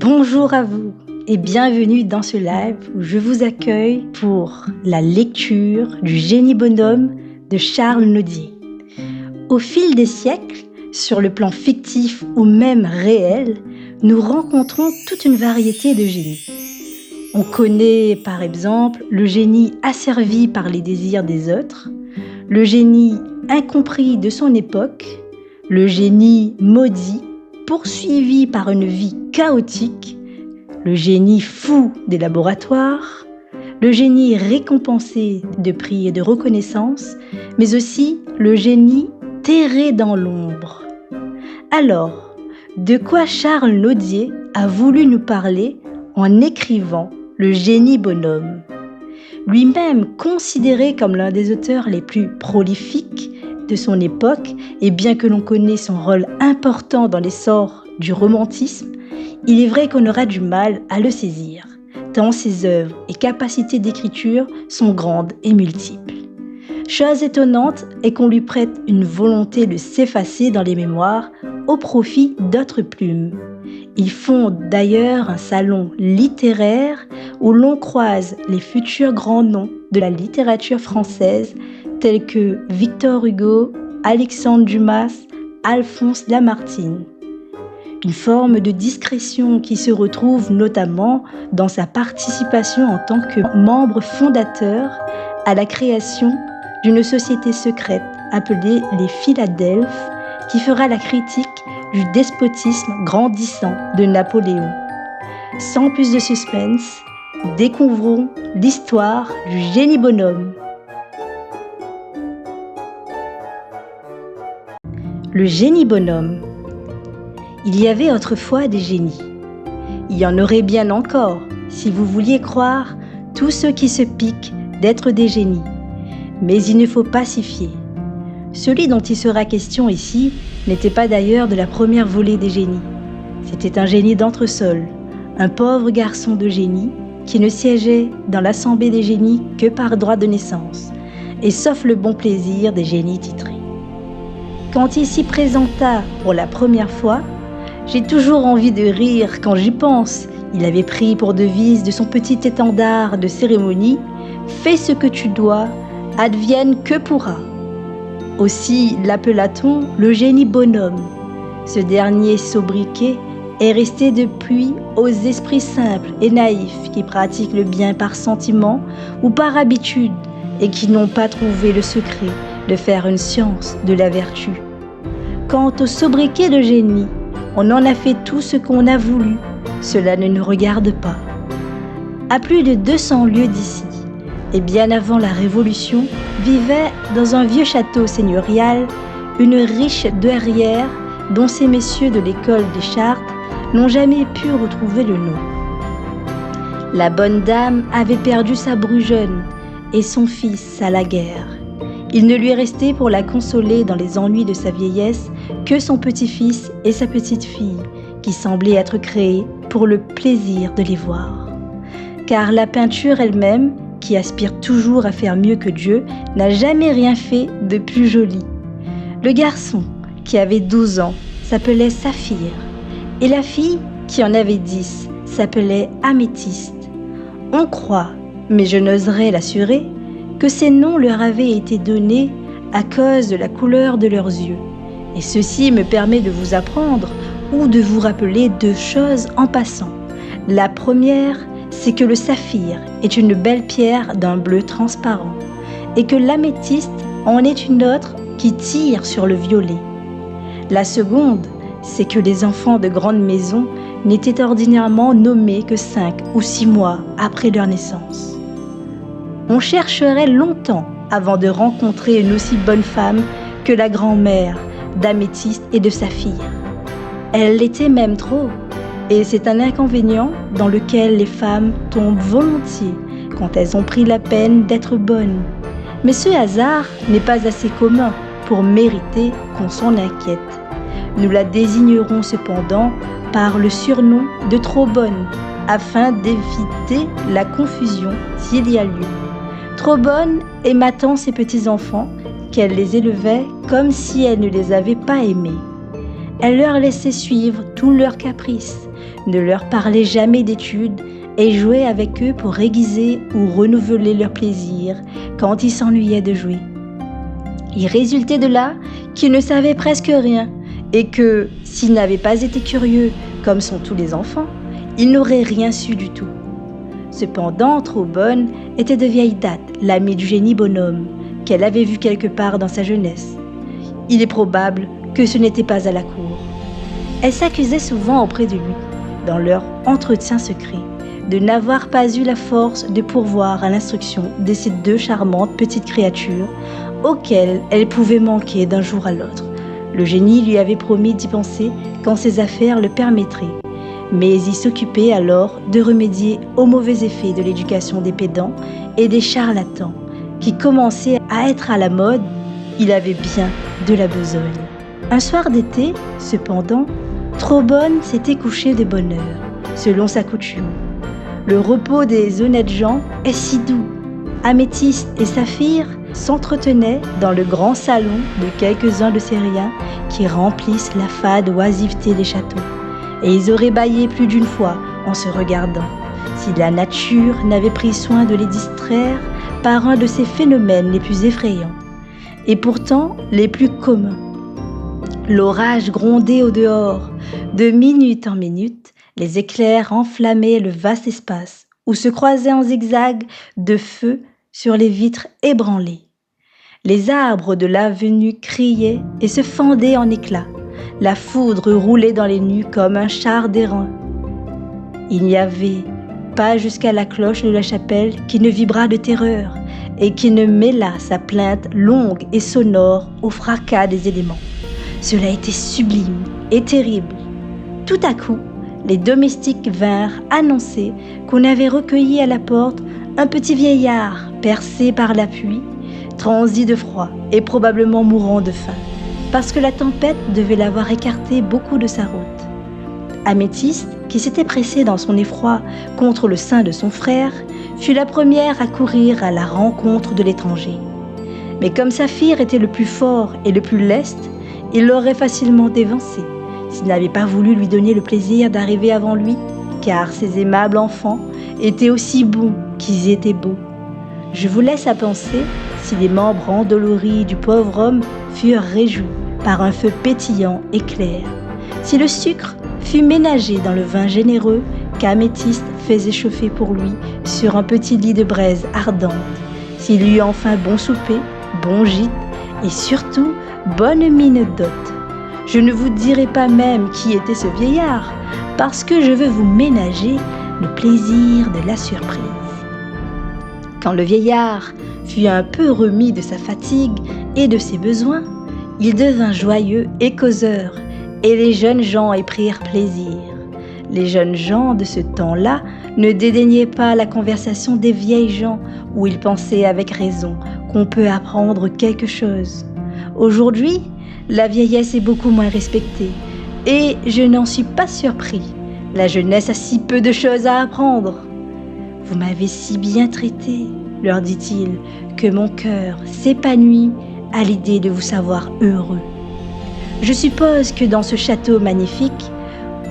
Bonjour à vous et bienvenue dans ce live où je vous accueille pour la lecture du Génie bonhomme de Charles Nodier. Au fil des siècles, sur le plan fictif ou même réel, nous rencontrons toute une variété de génies. On connaît par exemple le génie asservi par les désirs des autres, le génie incompris de son époque, le génie maudit, poursuivi par une vie chaotique, le génie fou des laboratoires, le génie récompensé de prix et de reconnaissance, mais aussi le génie terré dans l'ombre. Alors, de quoi Charles Nodier a voulu nous parler en écrivant Le Génie bonhomme? Lui-même considéré comme l'un des auteurs les plus prolifiques de son époque, et bien que l'on connaisse son rôle important dans l'essor du romantisme, il est vrai qu'on aura du mal à le saisir, tant ses œuvres et capacités d'écriture sont grandes et multiples. Chose étonnante est qu'on lui prête une volonté de s'effacer dans les mémoires au profit d'autres plumes. Il fonde d'ailleurs un salon littéraire où l'on croise les futurs grands noms de la littérature française tels que Victor Hugo, Alexandre Dumas, Alphonse Lamartine. Une forme de discrétion qui se retrouve notamment dans sa participation en tant que membre fondateur à la création d'une société secrète appelée les Philadelphes qui fera la critique du despotisme grandissant de Napoléon. Sans plus de suspense, découvrons l'histoire du Génie bonhomme. Le Génie bonhomme. Il y avait autrefois des génies. Il y en aurait bien encore, si vous vouliez croire tous ceux qui se piquent d'être des génies. Mais il ne faut pas s'y fier. Celui dont il sera question ici n'était pas d'ailleurs de la première volée des génies. C'était un génie d'entresol, un pauvre garçon de génie qui ne siégeait dans l'assemblée des génies que par droit de naissance, et sauf le bon plaisir des génies titrés. Quand il s'y présenta pour la première fois, j'ai toujours envie de rire quand j'y pense. Il avait pris pour devise de son petit étendard de cérémonie « Fais ce que tu dois, advienne que pourra ». Aussi l'appela-t-on le génie bonhomme. Ce dernier sobriquet est resté depuis aux esprits simples et naïfs qui pratiquent le bien par sentiment ou par habitude et qui n'ont pas trouvé le secret de faire une science de la vertu. Quant au sobriquet de génie, on en a fait tout ce qu'on a voulu, cela ne nous regarde pas. À plus de 200 lieues d'ici, et bien avant la Révolution, vivait dans un vieux château seigneurial une riche douairière dont ces messieurs de l'école des Chartes n'ont jamais pu retrouver le nom. La bonne dame avait perdu sa bru jeune et son fils à la guerre. Il ne lui restait pour la consoler dans les ennuis de sa vieillesse que son petit-fils et sa petite-fille, qui semblaient être créés pour le plaisir de les voir. Car la peinture elle-même, qui aspire toujours à faire mieux que Dieu, n'a jamais rien fait de plus joli. Le garçon, qui avait 12 ans, s'appelait Saphir, et la fille, qui en avait 10, s'appelait Améthyste. On croit, mais je n'oserais l'assurer, que ces noms leur avaient été donnés à cause de la couleur de leurs yeux. Et ceci me permet de vous apprendre ou de vous rappeler 2 choses en passant. La première, c'est que le saphir est une belle pierre d'un bleu transparent et que l'améthyste en est une autre qui tire sur le violet. La seconde, c'est que les enfants de grande maison n'étaient ordinairement nommés que 5 ou 6 mois après leur naissance. On chercherait longtemps avant de rencontrer une aussi bonne femme que la grand-mère d'Améthyste et de Saphir. Elle l'était même trop, et c'est un inconvénient dans lequel les femmes tombent volontiers quand elles ont pris la peine d'être bonnes. Mais ce hasard n'est pas assez commun pour mériter qu'on s'en inquiète. Nous la désignerons cependant par le surnom de trop bonne, afin d'éviter la confusion s'il y a lieu. Trop bonne aimatant ses petits-enfants, qu'elle les élevait comme si elle ne les avait pas aimés. Elle leur laissait suivre tous leurs caprices, ne leur parlait jamais d'études et jouait avec eux pour aiguiser ou renouveler leur plaisir quand ils s'ennuyaient de jouer. Il résultait de là qu'ils ne savaient presque rien et que, s'ils n'avaient pas été curieux, comme sont tous les enfants, ils n'auraient rien su du tout. Cependant, Trobonne était de vieille date l'amie du génie bonhomme, qu'elle avait vu quelque part dans sa jeunesse. Il est probable que ce n'était pas à la cour. Elle s'accusait souvent auprès de lui, dans leur entretien secret, de n'avoir pas eu la force de pourvoir à l'instruction de ces deux charmantes petites créatures auxquelles elle pouvait manquer d'un jour à l'autre. Le génie lui avait promis d'y penser quand ses affaires le permettraient, mais il s'occupait alors de remédier aux mauvais effets de l'éducation des pédants et des charlatans qui commençaient à être à la mode. Il avait bien de la besogne. Un soir d'été, cependant, Trobonne s'était couché de bonne heure, selon sa coutume. Le repos des honnêtes gens est si doux. Améthyste et Saphir s'entretenaient dans le grand salon de quelques-uns de ces riens qui remplissent la fade oisiveté des châteaux. Et ils auraient bâillé plus d'une fois en se regardant, si la nature n'avait pris soin de les distraire par un de ces phénomènes les plus effrayants, et pourtant les plus communs. L'orage grondait au dehors. De minute en minute, les éclairs enflammaient le vaste espace où se croisaient en zigzag de feux sur les vitres ébranlées. Les arbres de l'avenue criaient et se fendaient en éclats. La foudre roulait dans les nues comme un char d'airain. Il n'y avait pas jusqu'à la cloche de la chapelle qui ne vibrât de terreur et qui ne mêlât sa plainte longue et sonore au fracas des éléments. Cela était sublime et terrible. Tout à coup, les domestiques vinrent annoncer qu'on avait recueilli à la porte un petit vieillard percé par la pluie, transi de froid et probablement mourant de faim, parce que la tempête devait l'avoir écarté beaucoup de sa route. Améthyste, qui s'était pressée dans son effroi contre le sein de son frère, fut la première à courir à la rencontre de l'étranger. Mais comme Saphir était le plus fort et le plus leste, il l'aurait facilement dévancé s'il n'avait pas voulu lui donner le plaisir d'arriver avant lui, car ces aimables enfants étaient aussi bons qu'ils étaient beaux. Je vous laisse à penser si les membres endoloris du pauvre homme furent réjouis par un feu pétillant et clair, si le sucre fut ménagé dans le vin généreux qu'Améthyste faisait chauffer pour lui sur un petit lit de braise ardente, s'il eut enfin bon souper, bon gîte et surtout bonne mine d'hôte. Je ne vous dirai pas même qui était ce vieillard, parce que je veux vous ménager le plaisir de la surprise. Quand le vieillard fut un peu remis de sa fatigue et de ses besoins, il devint joyeux et causeur, et les jeunes gens y prirent plaisir. Les jeunes gens de ce temps-là ne dédaignaient pas la conversation des vieilles gens, où ils pensaient avec raison qu'on peut apprendre quelque chose. Aujourd'hui, la vieillesse est beaucoup moins respectée, et je n'en suis pas surpris. La jeunesse a si peu de choses à apprendre. « Vous m'avez si bien traité, leur dit-il, que mon cœur s'épanouit à l'idée de vous savoir heureux. Je suppose que dans ce château magnifique,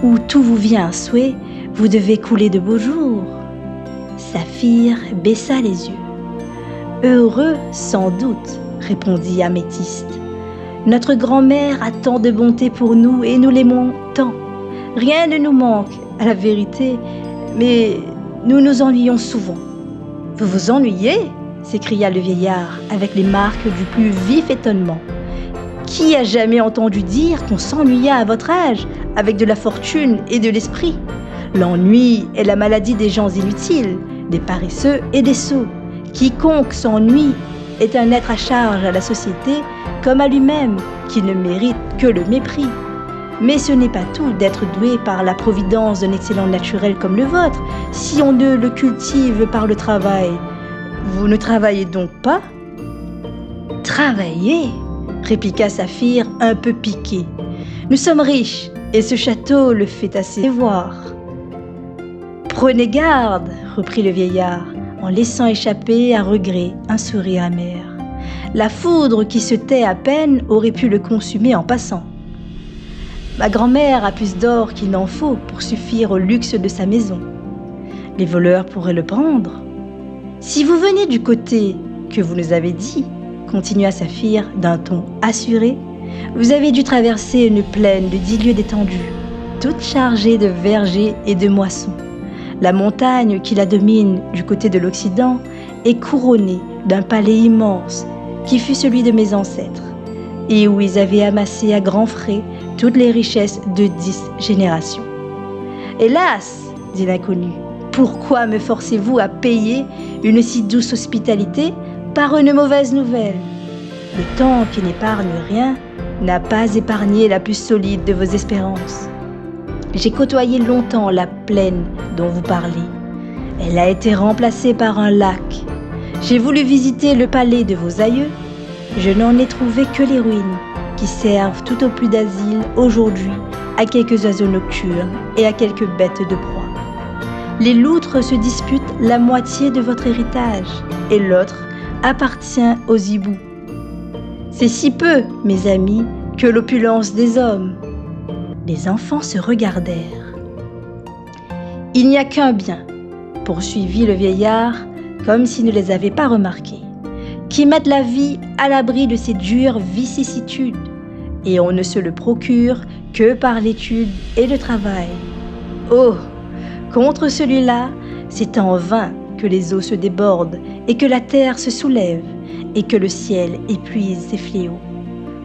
où tout vous vient à souhait, vous devez couler de beaux jours. » Saphir baissa les yeux. « Heureux, sans doute, » répondit Améthyste. « Notre grand-mère a tant de bonté pour nous et nous l'aimons tant. Rien ne nous manque, à la vérité, mais nous nous ennuyons souvent. »« Vous vous ennuyez ?» s'écria le vieillard avec les marques du plus vif étonnement. « Qui a jamais entendu dire qu'on s'ennuya à votre âge, avec de la fortune et de l'esprit ? L'ennui est la maladie des gens inutiles, des paresseux et des sots. Quiconque s'ennuie est un être à charge à la société comme à lui-même, qui ne mérite que le mépris. Mais ce n'est pas tout d'être doué par la providence d'un excellent naturel comme le vôtre, si on ne le cultive par le travail. Vous ne travaillez donc pas ? » ?»« Travailler ?» répliqua Saphir un peu piqué. « Nous sommes riches, et ce château le fait assez voir. »« Prenez garde !» reprit le vieillard, en laissant échapper à regret un sourire amer. La foudre qui se tait à peine aurait pu le consumer en passant. « Ma grand-mère a plus d'or qu'il n'en faut pour suffire au luxe de sa maison. Les voleurs pourraient le prendre. Si vous veniez du côté que vous nous avez dit, continua Saphir d'un ton assuré, vous avez dû traverser une plaine de 10 lieues d'étendue, toute chargée de vergers et de moissons. La montagne qui la domine du côté de l'Occident est couronnée d'un palais immense qui fut celui de mes ancêtres et où ils avaient amassé à grands frais toutes les richesses de 10 générations. Hélas, dit l'inconnu, pourquoi me forcez-vous à payer une si douce hospitalité par une mauvaise nouvelle? Le temps qui n'épargne rien n'a pas épargné la plus solide de vos espérances. J'ai côtoyé longtemps la plaine dont vous parlez. Elle a été remplacée par un lac. J'ai voulu visiter le palais de vos aïeux. Je n'en ai trouvé que les ruines, qui servent tout au plus d'asile aujourd'hui à quelques oiseaux nocturnes et à quelques bêtes de proie. Les loutres se disputent la moitié de votre héritage et l'autre appartient aux hiboux. C'est si peu, mes amis, que l'opulence des hommes. Les enfants se regardèrent. Il n'y a qu'un bien, poursuivit le vieillard, comme s'il ne les avait pas remarqués, qui mette la vie à l'abri de ces dures vicissitudes, et on ne se le procure que par l'étude et le travail. Oh, contre celui-là, c'est en vain que les eaux se débordent et que la terre se soulève et que le ciel épuise ses fléaux.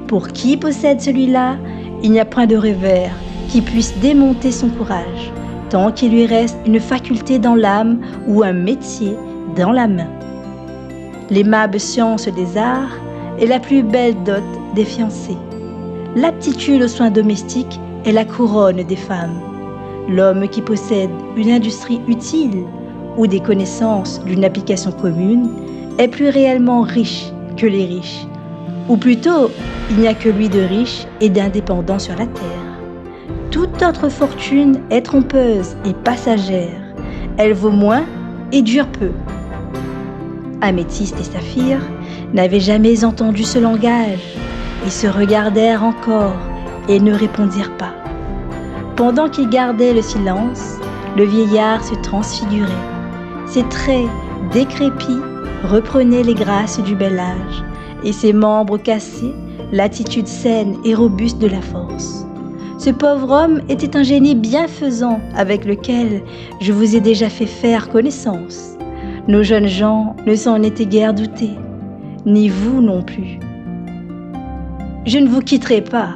Pour qui possède celui-là, il n'y a point de revers qui puisse démonter son courage, tant qu'il lui reste une faculté dans l'âme ou un métier dans la main. L'aimable science des arts est la plus belle dot des fiancés. L'aptitude aux soins domestiques est la couronne des femmes. L'homme qui possède une industrie utile ou des connaissances d'une application commune est plus réellement riche que les riches. Ou plutôt, il n'y a que lui de riche et d'indépendant sur la terre. Toute autre fortune est trompeuse et passagère. Elle vaut moins et dure peu. Améthyste et Saphir n'avaient jamais entendu ce langage. Ils se regardèrent encore et ne répondirent pas. Pendant qu'ils gardaient le silence, le vieillard se transfigurait. Ses traits décrépits reprenaient les grâces du bel âge et ses membres cassés l'attitude saine et robuste de la force. Ce pauvre homme était un génie bienfaisant avec lequel je vous ai déjà fait faire connaissance. Nos jeunes gens ne s'en étaient guère doutés, ni vous non plus. Je ne vous quitterai pas,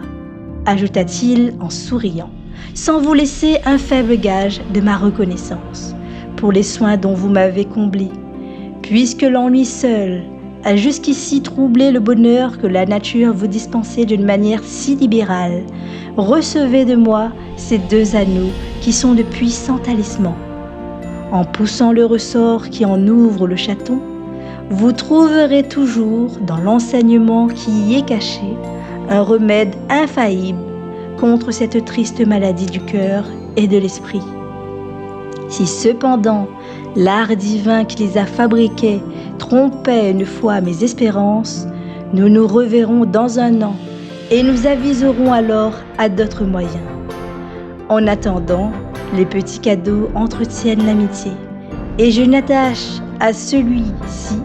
ajouta-t-il en souriant, sans vous laisser un faible gage de ma reconnaissance pour les soins dont vous m'avez comblé, puisque l'ennui seul a jusqu'ici troublé le bonheur que la nature vous dispensait d'une manière si libérale. Recevez de moi ces 2 anneaux qui sont de puissants talismans. En poussant le ressort qui en ouvre le chaton, vous trouverez toujours dans l'enseignement qui y est caché un remède infaillible contre cette triste maladie du cœur et de l'esprit. Si cependant l'art divin qui les a fabriqués trompait une fois mes espérances, nous nous reverrons dans un an et nous aviserons alors à d'autres moyens. En attendant, les petits cadeaux entretiennent l'amitié et je n'attache à celui-ci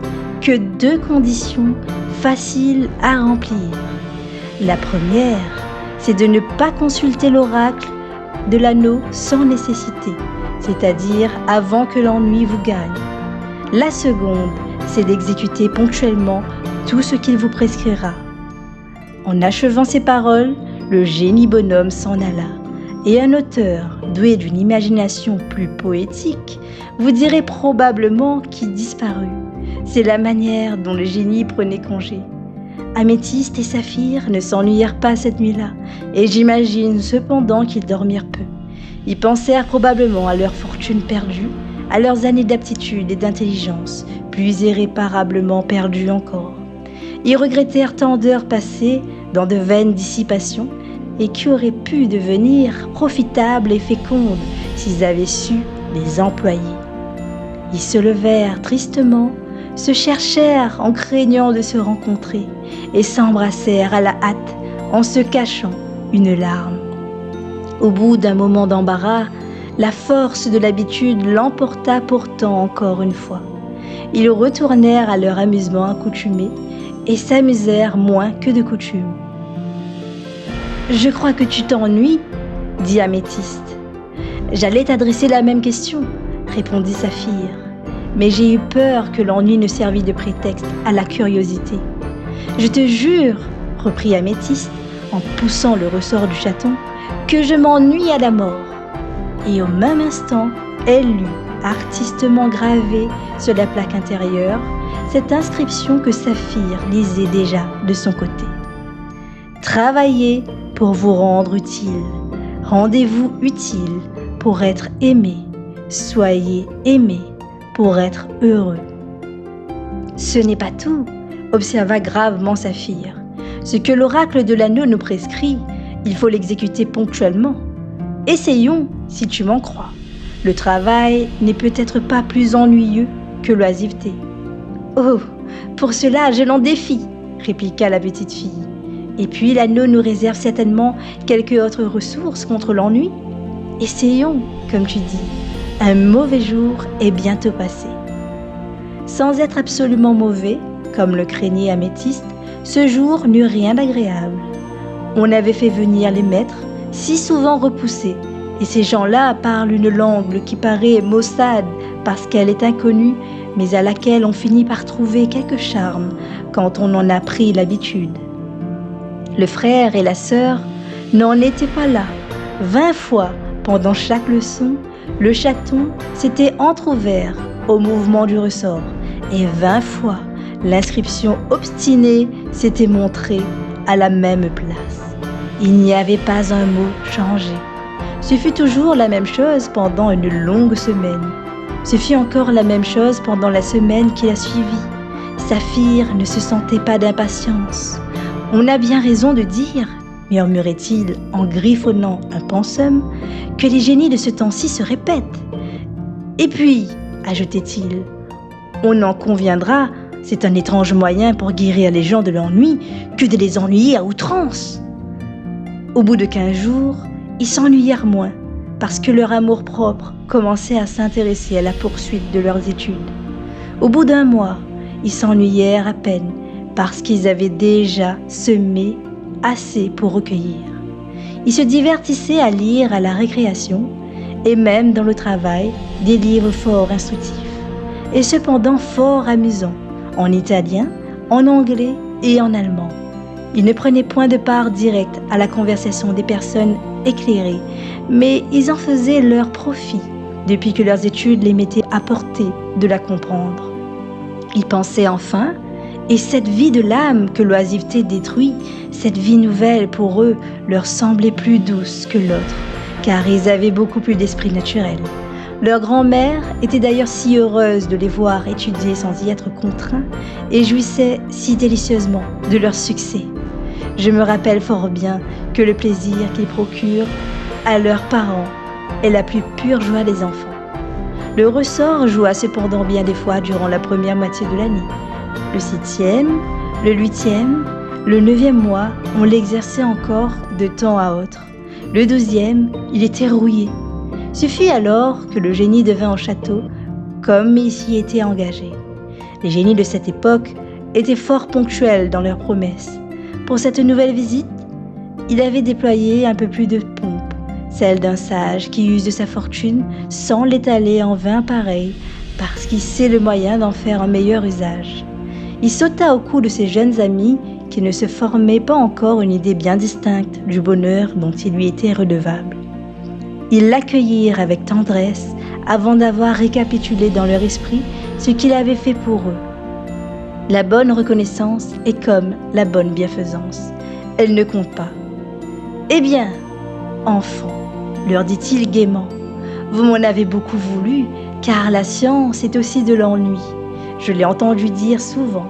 que 2 conditions faciles à remplir. La première, c'est de ne pas consulter l'oracle de l'anneau sans nécessité, c'est-à-dire avant que l'ennui vous gagne. La seconde, c'est d'exécuter ponctuellement tout ce qu'il vous prescrira. En achevant ces paroles, le génie bonhomme s'en alla, et un auteur doué d'une imagination plus poétique vous dirait probablement qu'il disparut. C'est la manière dont le génie prenait congé. Améthyste et Saphir ne s'ennuyèrent pas cette nuit-là, et j'imagine cependant qu'ils dormirent peu. Ils pensèrent probablement à leur fortune perdue, à leurs années d'aptitude et d'intelligence, plus irréparablement perdues encore. Ils regrettèrent tant d'heures passées dans de vaines dissipations et qui auraient pu devenir profitables et fécondes s'ils avaient su les employer. Ils se levèrent tristement, se cherchèrent en craignant de se rencontrer et s'embrassèrent à la hâte en se cachant une larme. Au bout d'un moment d'embarras, la force de l'habitude l'emporta pourtant encore une fois. Ils retournèrent à leur amusement accoutumé et s'amusèrent moins que de coutume. « Je crois que tu t'ennuies » dit Améthyste. « J'allais t'adresser la même question » répondit Saphir. « Mais j'ai eu peur que l'ennui ne servît de prétexte à la curiosité. »« Je te jure, » reprit Améthyste en poussant le ressort du chaton, « que je m'ennuie à la mort. » Et au même instant, elle lut, artistement gravée sur la plaque intérieure, cette inscription que Saphir lisait déjà de son côté. « Travaillez pour vous rendre utile. Rendez-vous utile pour être aimé. Soyez aimé pour être heureux. » Ce n'est pas tout, observa gravement Saphir. Ce que l'oracle de l'anneau nous prescrit, il faut l'exécuter ponctuellement. Essayons, si tu m'en crois. Le travail n'est peut-être pas plus ennuyeux que l'oisiveté. « Oh, pour cela, je l'en défie, » répliqua la petite fille. « Et puis l'anneau nous réserve certainement quelques autres ressources contre l'ennui. Essayons, comme tu dis. Un mauvais jour est bientôt passé. » Sans être absolument mauvais, comme le craignait Améthyste, ce jour n'eut rien d'agréable. On avait fait venir les maîtres, si souvent repoussés, et ces gens-là parlent une langue qui paraît maussade parce qu'elle est inconnue, mais à laquelle on finit par trouver quelque charme quand on en a pris l'habitude. Le frère et la sœur n'en étaient pas là. 20 fois, pendant chaque leçon, le chaton s'était entrouvert au mouvement du ressort, et 20 fois, l'inscription obstinée s'était montrée à la même place. Il n'y avait pas un mot changé. Ce fut toujours la même chose pendant une longue semaine. Ce fut encore la même chose pendant la semaine qui la suivit. Saphir ne se sentait pas d'impatience. « On a bien raison de dire, » murmurait-il en griffonnant un pensum, « que les génies de ce temps-ci se répètent. Et puis, » ajoutait-il, « on en conviendra, c'est un étrange moyen pour guérir les gens de l'ennui que de les ennuyer à outrance. » Au bout de 15 jours, ils s'ennuyèrent moins parce que leur amour-propre commençait à s'intéresser à la poursuite de leurs études. Au bout d'1 mois, ils s'ennuyèrent à peine parce qu'ils avaient déjà semé assez pour recueillir. Ils se divertissaient à lire à la récréation et même dans le travail des livres fort instructifs et cependant fort amusants en italien, en anglais et en allemand. Ils ne prenaient point de part directe à la conversation des personnes éclairées, mais ils en faisaient leur profit depuis que leurs études les mettaient à portée de la comprendre. Ils pensaient enfin, et cette vie de l'âme que l'oisiveté détruit, cette vie nouvelle pour eux leur semblait plus douce que l'autre, car ils avaient beaucoup plus d'esprit naturel. Leur grand-mère était d'ailleurs si heureuse de les voir étudier sans y être contraints et jouissait si délicieusement de leur succès. Je me rappelle fort bien que le plaisir qu'ils procurent à leurs parents est la plus pure joie des enfants. Le ressort joua cependant bien des fois durant la première moitié de l'année. Le 6e, le 8e, le 9e mois, on l'exerçait encore de temps à autre. Le 12e, il était rouillé. Ce fut alors que le génie devint au château comme il s'y était engagé. Les génies de cette époque étaient fort ponctuels dans leurs promesses. Pour cette nouvelle visite, il avait déployé un peu plus de pompe, celle d'un sage qui use de sa fortune sans l'étaler en vain pareil, parce qu'il sait le moyen d'en faire un meilleur usage. Il sauta au cou de ses jeunes amis qui ne se formaient pas encore une idée bien distincte du bonheur dont il lui était redevable. Ils l'accueillirent avec tendresse avant d'avoir récapitulé dans leur esprit ce qu'il avait fait pour eux. La bonne reconnaissance est comme la bonne bienfaisance. Elle ne compte pas. « Eh bien, enfants, leur dit-il gaiement, vous m'en avez beaucoup voulu, car la science est aussi de l'ennui. Je l'ai entendu dire souvent,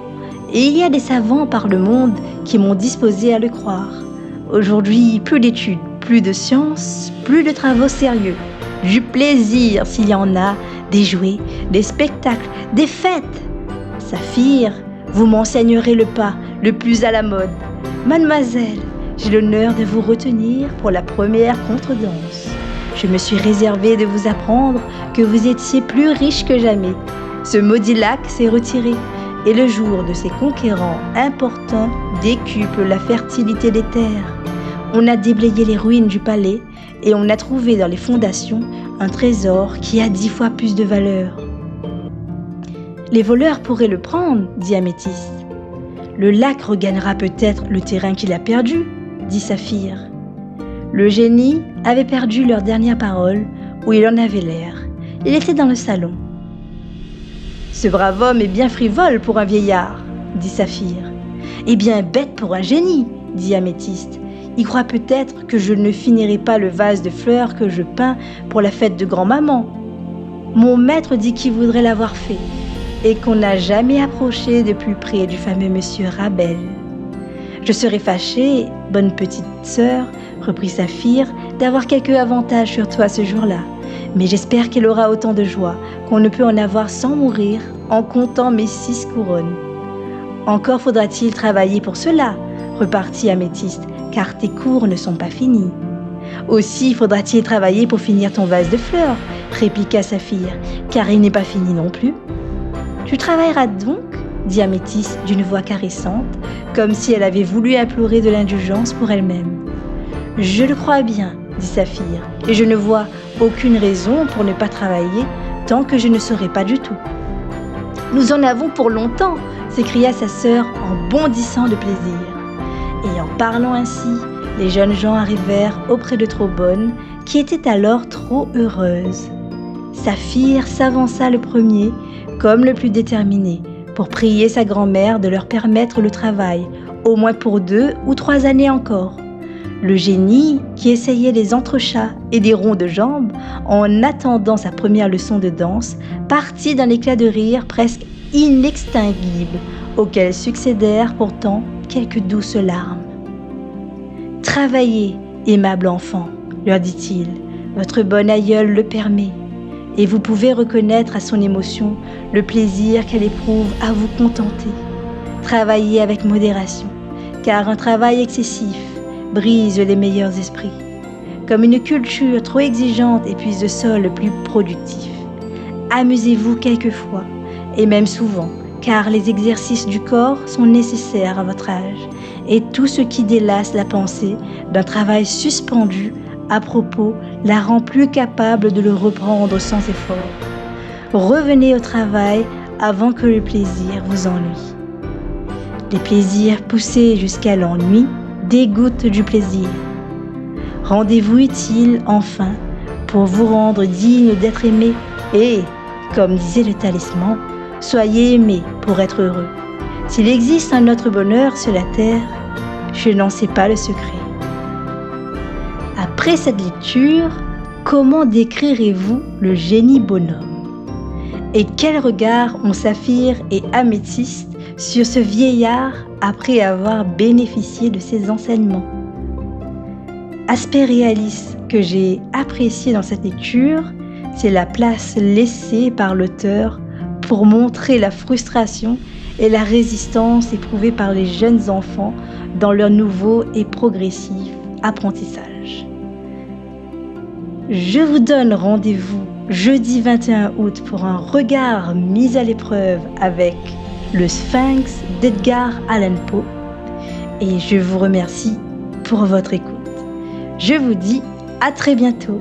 et il y a des savants par le monde qui m'ont disposé à le croire. Aujourd'hui, plus d'études, plus de science, plus de travaux sérieux, du plaisir s'il y en a, des jouets, des spectacles, des fêtes. Saphir, vous m'enseignerez le pas le plus à la mode. Mademoiselle, j'ai l'honneur de vous retenir pour la première contredanse. Je me suis réservé de vous apprendre que vous étiez plus riche que jamais. Ce maudit lac s'est retiré et le jour de ses conquérants importuns décuple la fertilité des terres. On a déblayé les ruines du palais et on a trouvé dans les fondations un trésor qui a 10 fois plus de valeur. Les voleurs pourraient le prendre, dit Améthyste. Le lac regagnera peut-être le terrain qu'il a perdu, dit Saphir. Le génie avait perdu leur dernière parole, où il en avait l'air. Il était dans le salon. Ce brave homme est bien frivole pour un vieillard, dit Saphir. Et bien bête pour un génie, dit Améthyste. Il croit peut-être que je ne finirai pas le vase de fleurs que je peins pour la fête de grand-maman. Mon maître dit qu'il voudrait l'avoir fait et qu'on n'a jamais approché de plus près du fameux monsieur Rabel. Je serais fâchée, bonne petite sœur, reprit Saphir, d'avoir quelque avantage sur toi ce jour-là. Mais j'espère qu'elle aura autant de joie qu'on ne peut en avoir sans mourir en comptant mes 6 couronnes. Encore faudra-t-il travailler pour cela, repartit Améthyste, car tes cours ne sont pas finis. Aussi faudra-t-il travailler pour finir ton vase de fleurs, répliqua Saphir, car il n'est pas fini non plus. Tu travailleras donc, dit Améthyste d'une voix caressante, comme si elle avait voulu implorer de l'indulgence pour elle-même. Je le crois bien, dit Saphir, et je ne vois aucune raison pour ne pas travailler tant que je ne saurai pas du tout. Nous en avons pour longtemps, s'écria sa sœur en bondissant de plaisir. Et en parlant ainsi, les jeunes gens arrivèrent auprès de Trobonne, qui était alors trop heureuse. Saphir s'avança le premier, comme le plus déterminé, pour prier sa grand-mère de leur permettre le travail, au moins pour 2 ou 3 années encore. Le génie, qui essayait des entrechats et des ronds de jambes en attendant sa première leçon de danse, partit d'un éclat de rire presque inextinguible, auquel succédèrent pourtant quelques douces larmes. « Travaillez, aimable enfant, leur dit-il, votre bon aïeul le permet, et vous pouvez reconnaître à son émotion le plaisir qu'elle éprouve à vous contenter. Travaillez avec modération, car un travail excessif brise les meilleurs esprits. Comme une culture trop exigeante épuise le sol le plus productif. Amusez-vous quelquefois, et même souvent, car les exercices du corps sont nécessaires à votre âge, et tout ce qui délasse la pensée d'un travail suspendu à propos la rend plus capable de le reprendre sans effort. Revenez au travail avant que le plaisir vous ennuie. Les plaisirs poussés jusqu'à l'ennui dégoûtent du plaisir. Rendez-vous utile, enfin, pour vous rendre digne d'être aimé et, comme disait le talisman, soyez aimé pour être heureux. S'il existe un autre bonheur sur la terre, je n'en sais pas le secret. Après cette lecture, comment décrirez-vous le génie bonhomme? Et quel regard ont Saphir et Améthyste sur ce vieillard après avoir bénéficié de ses enseignements? Aspect réaliste que j'ai apprécié dans cette lecture, c'est la place laissée par l'auteur pour montrer la frustration et la résistance éprouvée par les jeunes enfants dans leur nouveau et progressif apprentissage. Je vous donne rendez-vous jeudi 21 août pour un regard mis à l'épreuve avec le Sphinx d'Edgar Allan Poe et je vous remercie pour votre écoute. Je vous dis à très bientôt.